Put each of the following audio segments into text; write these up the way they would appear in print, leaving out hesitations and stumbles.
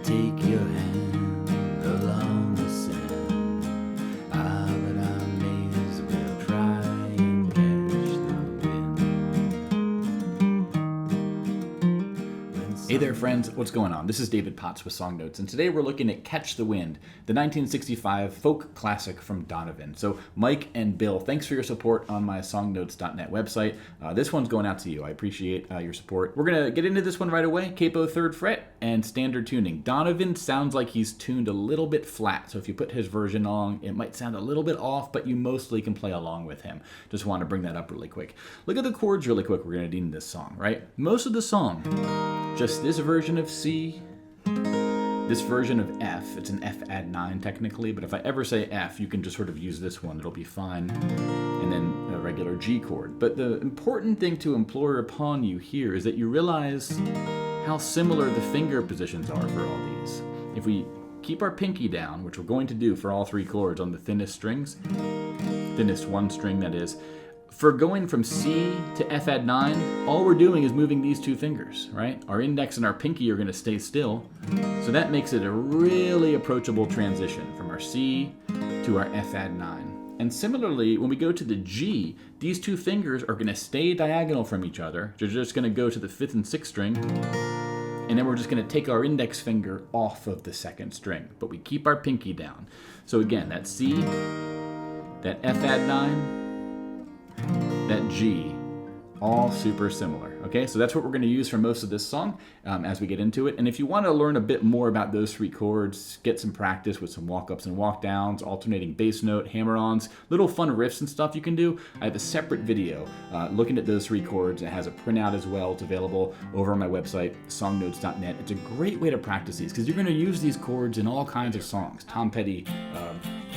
take your hand along the sand. But I may as well try and catch the wind. Hey there, friends. What's going on? This is David Potts with Song Notes, and today we're looking at Catch the Wind, the 1965 folk classic from Donovan. So Mike and Bill, thanks for your support on my songnotes.net website. This one's going out to you. I appreciate your support. We're going to get into this one right away. Capo 3rd fret and standard tuning. Donovan sounds like he's tuned a little bit flat, so if you put his version on, it might sound a little bit off, but you mostly can play along with him. Just want to bring that up really quick. Look at the chords really quick we're going to need in this song, right? Most of the song, just this version of C, this version of F. It's an F add 9 technically, but if I ever say F, you can just sort of use this one. It'll be fine. And then a regular G chord. But the important thing to implore upon you here is that you realize how similar the finger positions are for all these. If we keep our pinky down, which we're going to do for all 3 chords on the thinnest strings, thinnest one string that is, for going from C to F add 9, all we're doing is moving these 2 fingers, right? Our index and our pinky are going to stay still. So that makes it a really approachable transition from our C to our F add 9. And similarly, when we go to the G, these 2 fingers are going to stay diagonal from each other. They're just going to go to the 5th and 6th string. And then we're just going to take our index finger off of the 2nd string. But we keep our pinky down. So again, that C, that F add 9, that G, all super similar. Okay, so that's what we're going to use for most of this song as we get into it. And if you want to learn a bit more about those 3 chords, get some practice with some walk-ups and walk-downs, alternating bass note, hammer-ons, little fun riffs and stuff you can do, I have a separate video looking at those 3 chords. It has a printout as well. It's available over on my website, songnotes.net. It's a great way to practice these because you're going to use these chords in all kinds of songs. Tom Petty,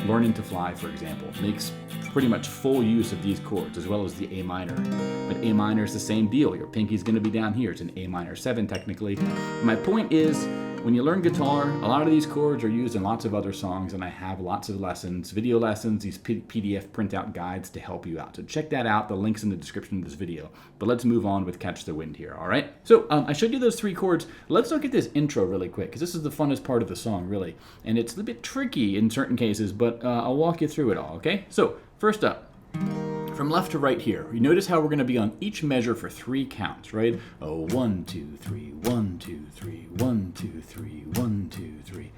Learning to Fly, for example, makes pretty much full use of these chords, as well as the A minor. But A minor is the same deal. Your pinky's going to be down here. It's an A minor 7 technically. My point is, when you learn guitar, a lot of these chords are used in lots of other songs, and I have lots of lessons, video lessons, these PDF printout guides to help you out. So check that out. The link's in the description of this video. But let's move on with Catch the Wind here, all right? So I showed you those 3 chords. Let's look at this intro really quick, because this is the funnest part of the song, really. And it's a bit tricky in certain cases, but I'll walk you through it all, okay? So first up, from left to right here, you notice how we're going to be on each measure for 3 counts, right? Oh, 1, 2, 3, 1, 2, 3, 1, 2, 3, 1, 2, 3.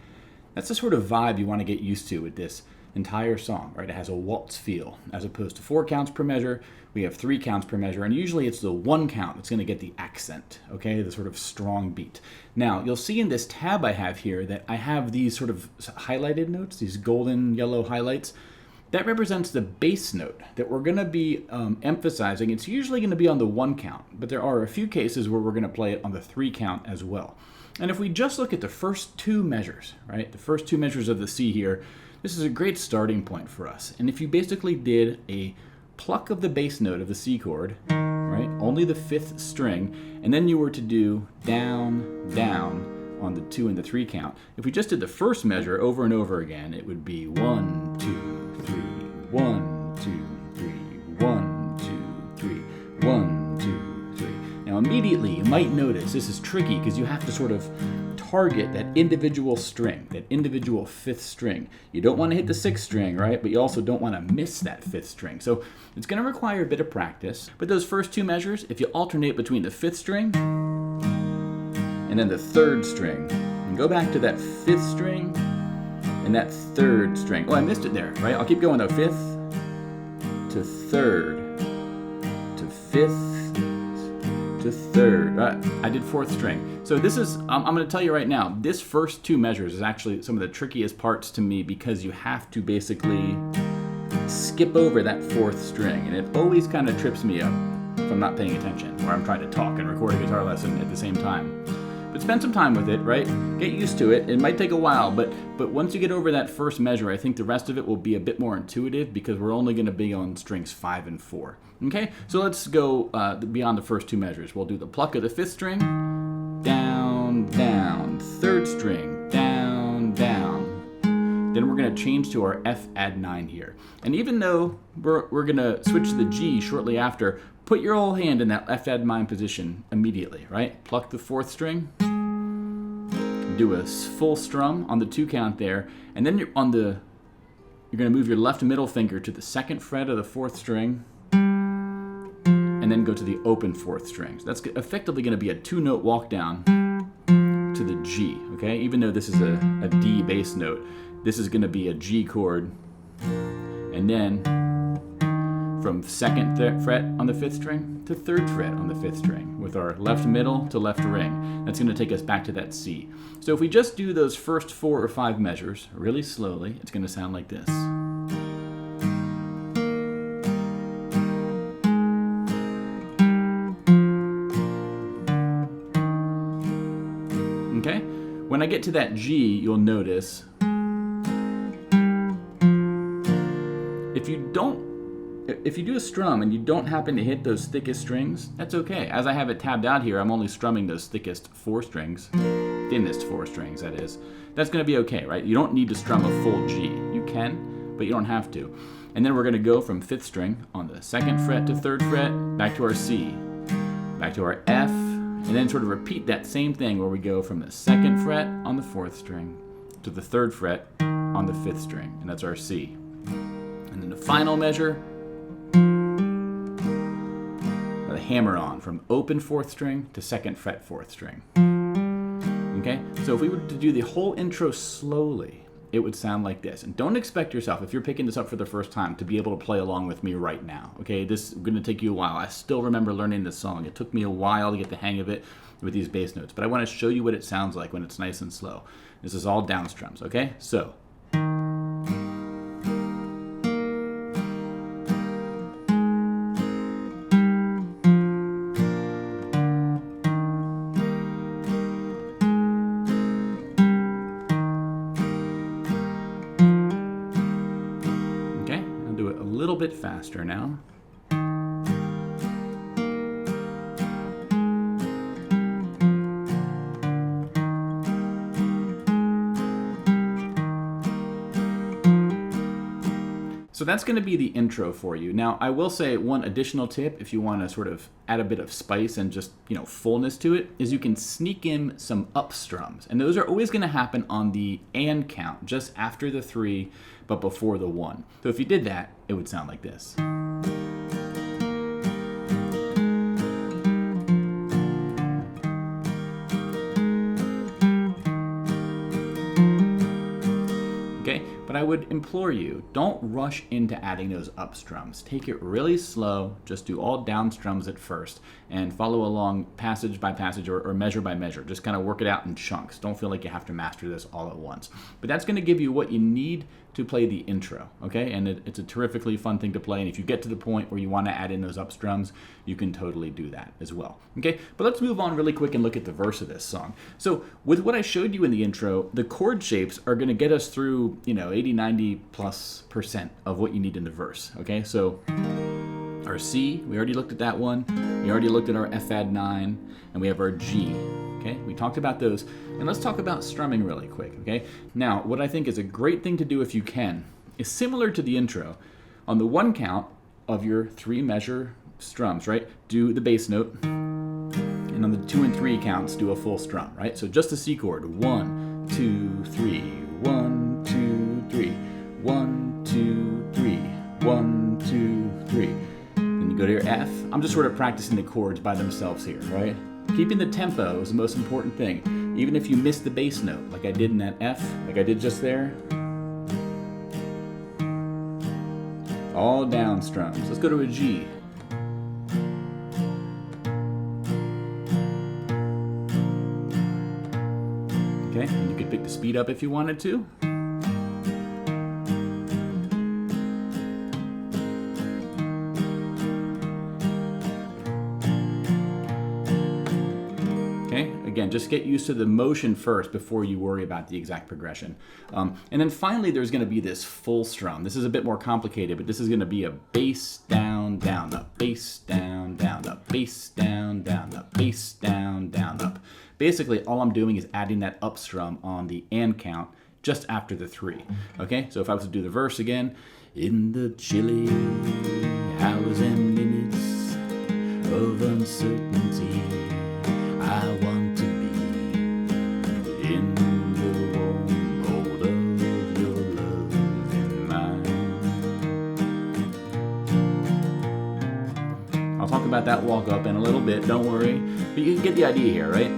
That's the sort of vibe you want to get used to with this entire song, right? It has a waltz feel. As opposed to 4 counts per measure, we have 3 counts per measure, and usually it's the 1 count that's going to get the accent, okay? The sort of strong beat. Now, you'll see in this tab I have here that I have these sort of highlighted notes, these golden yellow highlights. That represents the bass note that we're going to be emphasizing. It's usually going to be on the 1 count, but there are a few cases where we're going to play it on the 3 count as well. And if we just look at the first 2 measures, right, the first 2 measures of the C here, this is a great starting point for us. And if you basically did a pluck of the bass note of the C chord, right, only the 5th string, and then you were to do down, down, on the 2 and the 3 count. If we just did the first measure over and over again, it would be 1, 2, 3, 1, 2, 3, 1, 2, 3, 1, 2, 3. Now immediately you might notice this is tricky because you have to sort of target that individual string, that individual 5th string. You don't want to hit the 6th string, right? But you also don't want to miss that 5th string. So it's going to require a bit of practice. But those first 2 measures, if you alternate between the 5th string and then the 3rd string, and go back to that 5th string and that 3rd string. Oh, I missed it there, right? I'll keep going though. 5th to 3rd to 5th to 3rd. I did 4th string. So this is, I'm going to tell you right now, this first 2 measures is actually some of the trickiest parts to me because you have to basically skip over that 4th string, and it always kind of trips me up if I'm not paying attention, or I'm trying to talk and record a guitar lesson at the same time. But spend some time with it, right? Get used to it. It might take a while, but once you get over that first measure, I think the rest of it will be a bit more intuitive because we're only going to be on strings 5 and 4. Okay, so let's go beyond the first 2 measures. We'll do the pluck of the 5th string, down, down, 3rd string, down, down. Then we're going to change to our F add 9 here. And even though we're going to switch to the G shortly after, put your whole hand in that F add 9 position immediately, right? Pluck the 4th string, do a full strum on the 2 count there, and then you're going to move your left middle finger to the 2nd fret of the 4th string, and then go to the open 4th string. So that's effectively going to be a 2-note walk down to the G, okay? Even though this is a D bass note, this is going to be a G chord, and then from 2nd fret on the 5th string to 3rd fret on the 5th string with our left middle to left ring. That's going to take us back to that C. So if we just do those first 4 or 5 measures really slowly, it's going to sound like this. Okay? When I get to that G, you'll notice if you do a strum and you don't happen to hit those thickest strings, that's okay. As I have it tabbed out here, I'm only strumming those thinnest 4 strings, that is. That's going to be okay, right? You don't need to strum a full G. You can, but you don't have to. And then we're going to go from 5th string on the 2nd fret to 3rd fret, back to our C, back to our F, and then sort of repeat that same thing where we go from the 2nd fret on the 4th string to the 3rd fret on the 5th string, and that's our C. And then the final measure, the hammer on from open 4th string to 2nd fret 4th string. Okay, so if we were to do the whole intro slowly, it would sound like this. And don't expect yourself, if you're picking this up for the first time, to be able to play along with me right now. Okay, this is going to take you a while. I still remember learning this song. It took me a while to get the hang of it with these bass notes, but I want to show you what it sounds like when it's nice and slow. This is all down strums, okay? So. Bit faster now. So that's going to be the intro for you. Now, I will say one additional tip if you want to sort of add a bit of spice and just, fullness to it, is you can sneak in some up strums. And those are always going to happen on the and count, just after the 3, but before the 1. So if you did that, it would sound like this. But I would implore you, don't rush into adding those up strums. Take it really slow, just do all down strums at first, and follow along passage by passage or measure by measure. Just kind of work it out in chunks. Don't feel like you have to master this all at once. But that's going to give you what you need to play the intro, okay? And it's a terrifically fun thing to play, and if you get to the point where you want to add in those up strums, you can totally do that as well, okay? But let's move on really quick and look at the verse of this song. So with what I showed you in the intro, the chord shapes are going to get us through, 80, 90+% of what you need in the verse, okay? So our C, we already looked at that one. We already looked at our F add 9, and we have our G, okay? We talked about those. And let's talk about strumming really quick, okay? Now, what I think is a great thing to do if you can is similar to the intro. On the 1 count of your 3 measure strums, right? Do the bass note. And on the 2 and 3 counts, do a full strum, right? So just the C chord. 1, 2, 3, 1, 2, 3, 1, 2, 3, 1, 2, 3. Then you go to your F. I'm just sort of practicing the chords by themselves here, right? Keeping the tempo is the most important thing. Even if you miss the bass note, like I did in that F, like I did just there. All down strums. Let's go to a G. Okay, and you could pick the speed up if you wanted to. Again, just get used to the motion first before you worry about the exact progression. And then finally, there's going to be this full strum. This is a bit more complicated, but this is going to be a bass down, down, up, bass down, down, up, bass down, down, up, bass down, down, up. Basically, all I'm doing is adding that up strum on the and count just after the 3. Okay, so if I was to do the verse again, in the chilly hours and minutes of uncertainty, I want to be in that walk up in a little bit, don't worry. But you get the idea here, right?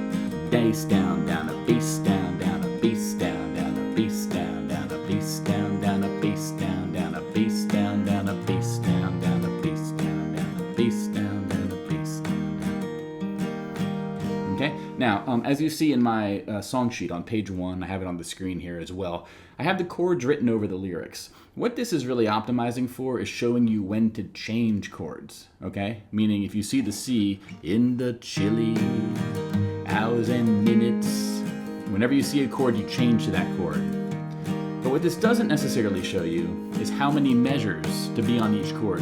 Bass down, down, a bass down, down, a bass down, down, a bass down, down, a bass down, down, a bass down, down, a bass down, down, a bass down, down, a bass down, down, a bass down, down, a bass down, down. Okay, now as you see in my song sheet on page 1, I have it on the screen here as well, I have the chords written over the lyrics. What this is really optimizing for is showing you when to change chords, okay? Meaning if you see the C, in the chilly hours and minutes, whenever you see a chord, you change to that chord. But what this doesn't necessarily show you is how many measures to be on each chord.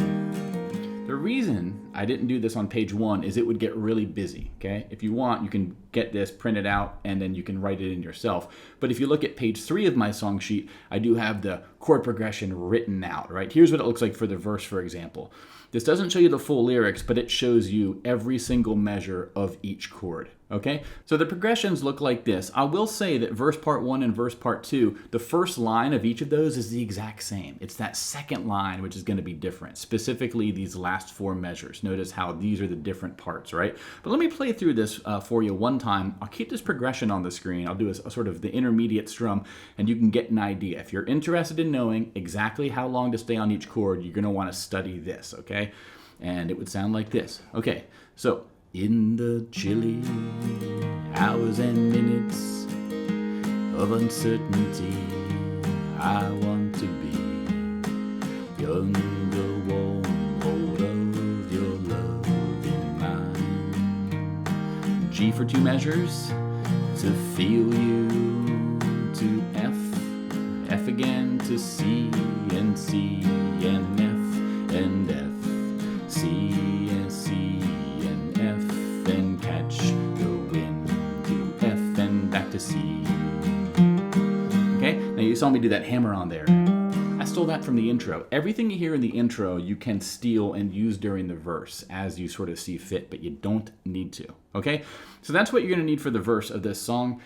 The reason I didn't do this on page 1 is it would get really busy, okay? If you want, you can get this printed out and then you can write it in yourself. But if you look at page 3 of my song sheet, I do have the chord progression written out, right? Here's what it looks like for the verse, for example. This doesn't show you the full lyrics, but it shows you every single measure of each chord, okay? So the progressions look like this. I will say that verse part 1 and verse part 2, the first line of each of those is the exact same. It's that second line which is going to be different, specifically these last 4 measures. Notice how these are the different parts, right? But let me play through this for you one time. I'll keep this progression on the screen. I'll do a sort of the intermediate strum, and you can get an idea. If you're interested in knowing exactly how long to stay on each chord, you're going to want to study this, okay? And it would sound like this. Okay, so in the chilly hours and minutes of uncertainty, I want to be young, the warm hold of your love in mine. G for 2 measures, to feel you, to F, F again, to C and C and F and F. C and C and F and catch the wind to F and back to C. Okay, now you saw me do that hammer on there. I stole that from the intro. Everything you hear in the intro you can steal and use during the verse as you sort of see fit, but you don't need to. Okay, so that's what you're going to need for the verse of this song.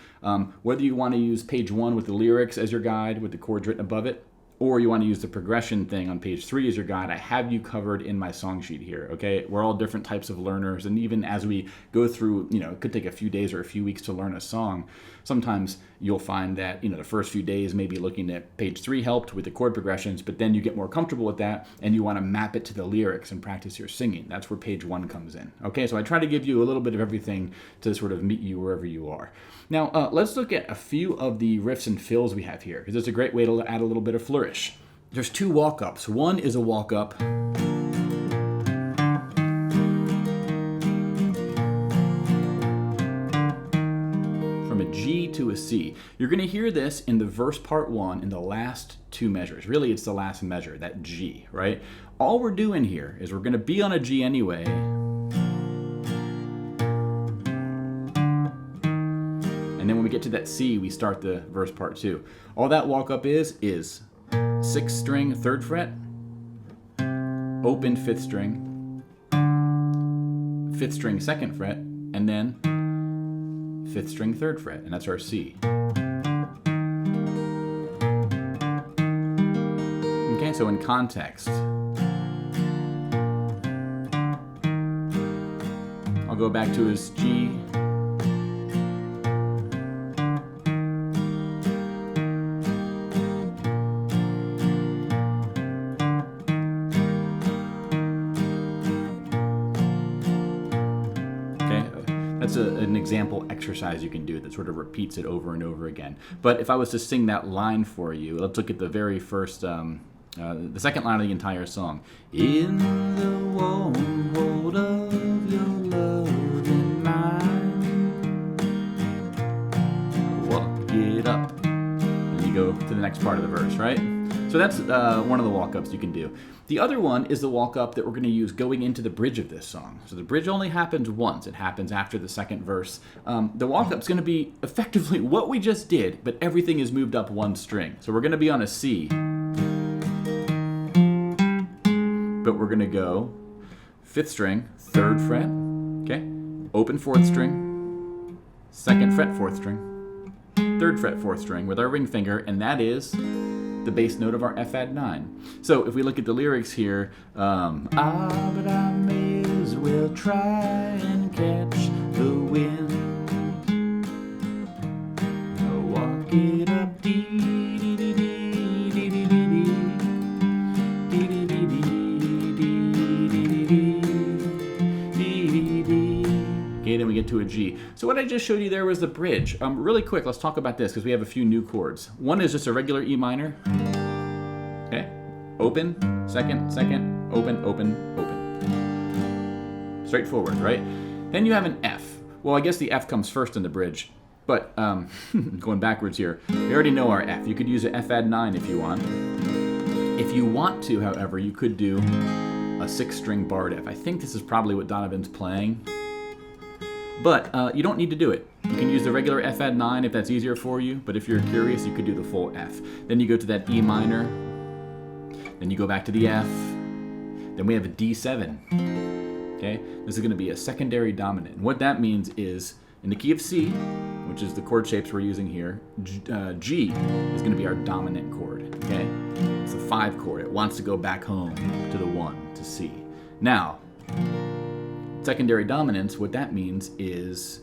Whether you want to use page 1 with the lyrics as your guide with the chords written above it, or you want to use the progression thing on page 3 as your guide, I have you covered in my song sheet here, okay? We're all different types of learners, and even as we go through, it could take a few days or a few weeks to learn a song. Sometimes you'll find that, the first few days maybe looking at page 3 helped with the chord progressions, but then you get more comfortable with that, and you want to map it to the lyrics and practice your singing. That's where page 1 comes in, okay? So I try to give you a little bit of everything to sort of meet you wherever you are. Now, let's look at a few of the riffs and fills we have here, because it's a great way to add a little bit of flourish. There's 2 walk-ups. One is a walk-up from a G to a C. You're going to hear this in the verse part 1 in the last 2 measures. Really, it's the last measure, that G, right? All we're doing here is we're going to be on a G anyway. And then when we get to that C, we start the verse part 2. All that walk-up is 6th string, 3rd fret, open 5th string, 5th string, 2nd fret, and then 5th string, 3rd fret, and that's our C. Okay, so in context, I'll go back to his G. That's an example exercise you can do that sort of repeats it over and over again. But if I was to sing that line for you, let's look at the very first, the second line of the entire song. In the warm hold of your love in mine, walk it up. And you go to the next part of the verse, right? So that's one of the walk-ups you can do. The other one is the walk-up that we're going to use going into the bridge of this song. So the bridge only happens once. It happens after the second verse. The walk-up's going to be effectively what we just did, but everything is moved up 1 string. So we're going to be on a C. But we're going to go 5th string, 3rd fret, okay? Open 4th string, 2nd fret, 4th string, 3rd fret, 4th string with our ring finger, and that is the bass note of our F add 9. So if we look at the lyrics here, but I may as we'll try and catch the wind. Walk it up, dee dee dee dee dee dee dee dee dee dee dee dee. Okay, then we get to a G. So what I just showed you there was the bridge. Really quick, let's talk about this because we have a few new chords. One is just a regular E minor. Okay, open, second, second, open, open, open. Straightforward, right? Then you have an F. Well, I guess the F comes first in the bridge, but going backwards here, we already know our F. You could use an F add 9 if you want. If you want to, however, you could do a 6-string barred F. I think this is probably what Donovan's playing. But you don't need to do it. You can use the regular F add 9 if that's easier for you, but if you're curious, you could do the full F. Then you go to that E minor, then you go back to the F, then we have a D7. Okay? This is going to be a secondary dominant. And what that means is, in the key of C, which is the chord shapes we're using here, G is going to be our dominant chord. Okay? It's a 5 chord. It wants to go back home to the 1, to C. Now, secondary dominance, what that means is,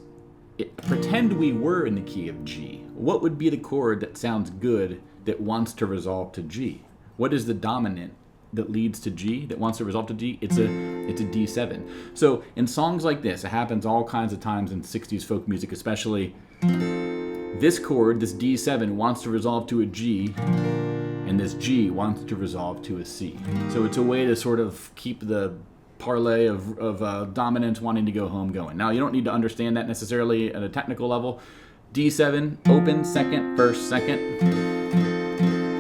pretend we were in the key of G. What would be the chord that sounds good that wants to resolve to G? What is the dominant that leads to G, that wants to resolve to G? It's a D7. So in songs like this, it happens all kinds of times in 60s folk music especially. This chord, this D7, wants to resolve to a G, and this G wants to resolve to a C. So it's a way to sort of keep the parlay of dominance wanting to go home going. Now, you don't need to understand that necessarily at a technical level. D7, open, second, first, second.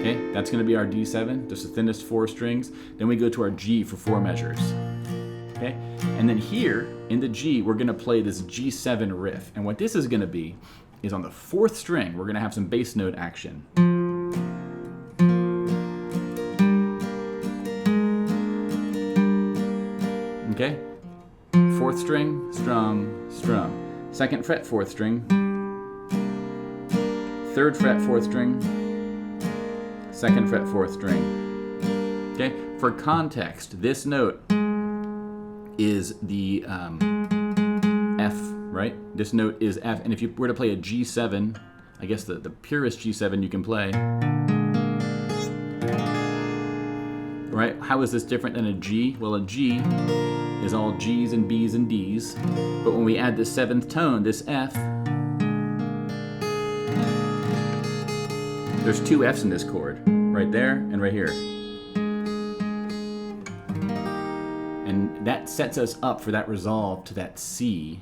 Okay, that's going to be our D7, just the thinnest 4 strings. Then we go to our G for 4 measures. Okay, and then here in the G, we're going to play this G7 riff. And what this is going to be is on the 4th string, we're going to have some bass note action. Okay, 4th string, strum, strum. 2nd fret, 4th string. 3rd fret, 4th string. 2nd fret, 4th string. Okay, for context, this note is the F, right? This note is F, and if you were to play a G7, I guess the purest G7 you can play, right? How is this different than a G? Well, a G is all G's and B's and D's, but when we add this 7th tone, this F, there's 2 F's in this chord, right there and right here. And that sets us up for that resolve to that C,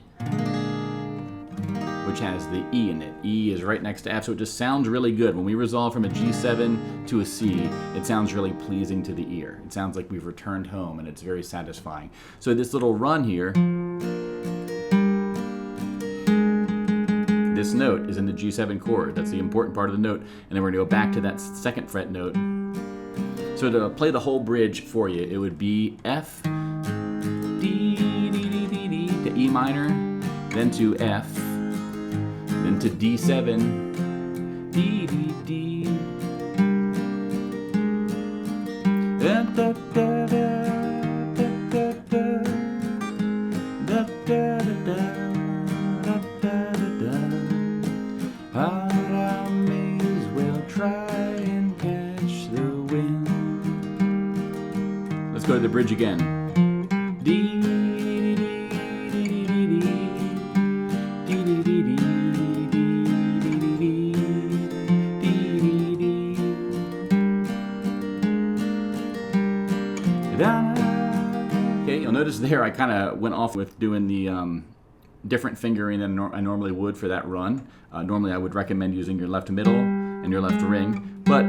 which has the E in it. E is right next to F, so it just sounds really good. When we resolve from a G7 to a C, it sounds really pleasing to the ear. It sounds like we've returned home, and it's very satisfying. So this little run here, this note is in the G7 chord. That's the important part of the note. And then we're going to go back to that 2nd fret note. So to play the whole bridge for you, it would be F, D, D, D, D, D, to E minor, then to F, then to D7, D, D, D. Da, da, da, da, da, da, da, da, da, da, da, da, da. But I may as well try and catch the wind. Let's go to the bridge again. D, okay, you'll notice there I kind of went off with doing the different fingering than I normally would for that run. Normally I would recommend using your left middle and your left ring, but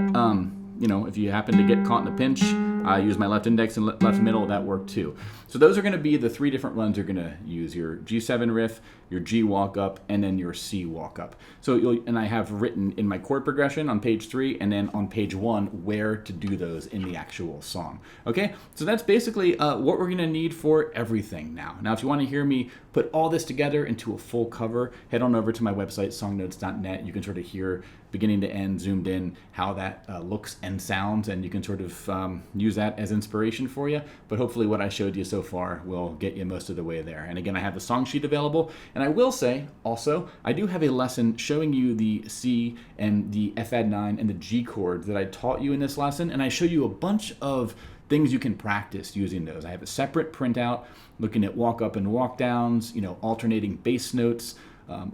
you know, if you happen to get caught in a pinch, I use my left index and left middle, that worked too. So those are going to be the 3 different runs you're going to use: your G7 riff, your G walk up, and then your C walk up. So and I have written in my chord progression on page 3 and then on page 1 where to do those in the actual song. Okay, so that's basically what we're going to need for everything now. Now, if you want to hear me put all this together into a full cover, head on over to my website, songnotes.net. You can sort of hear beginning to end, zoomed in, how that looks and sounds, and you can sort of use that as inspiration for you. But hopefully what I showed you so far will get you most of the way there. And again, I have the song sheet available. And I will say also, I do have a lesson showing you the C and the F add 9 and the G chords that I taught you in this lesson. And I show you a bunch of things you can practice using those. I have a separate printout looking at walk up and walk downs, alternating bass notes,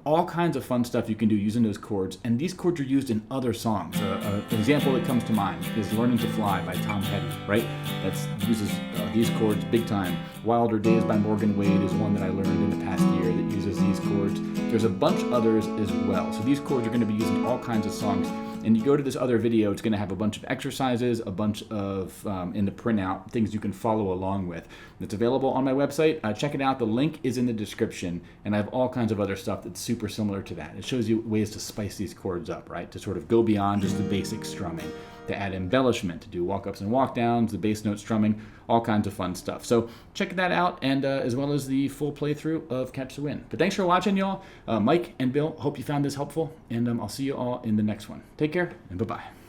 all kinds of fun stuff you can do using those chords. And these chords are used in other songs. An example that comes to mind is Learning to Fly by Tom Petty, right? That uses these chords big time. Wilder Days by Morgan Wade is one that I learned in the past year that uses these chords. There's a bunch others as well. So these chords are going to be used in all kinds of songs. And you go to this other video, it's going to have a bunch of exercises, a bunch of, in the printout, things you can follow along with. It's available on my website. Check it out. The link is in the description. And I have all kinds of other stuff that's super similar to that. It shows you ways to spice these chords up, right? To sort of go beyond just the basic strumming, to add embellishment, to do walk-ups and walk-downs, the bass note strumming, all kinds of fun stuff. So check that out, and as well as the full playthrough of Catch the Wind. But thanks for watching, y'all. Mike and Bill, hope you found this helpful, and I'll see you all in the next one. Take care, and bye-bye.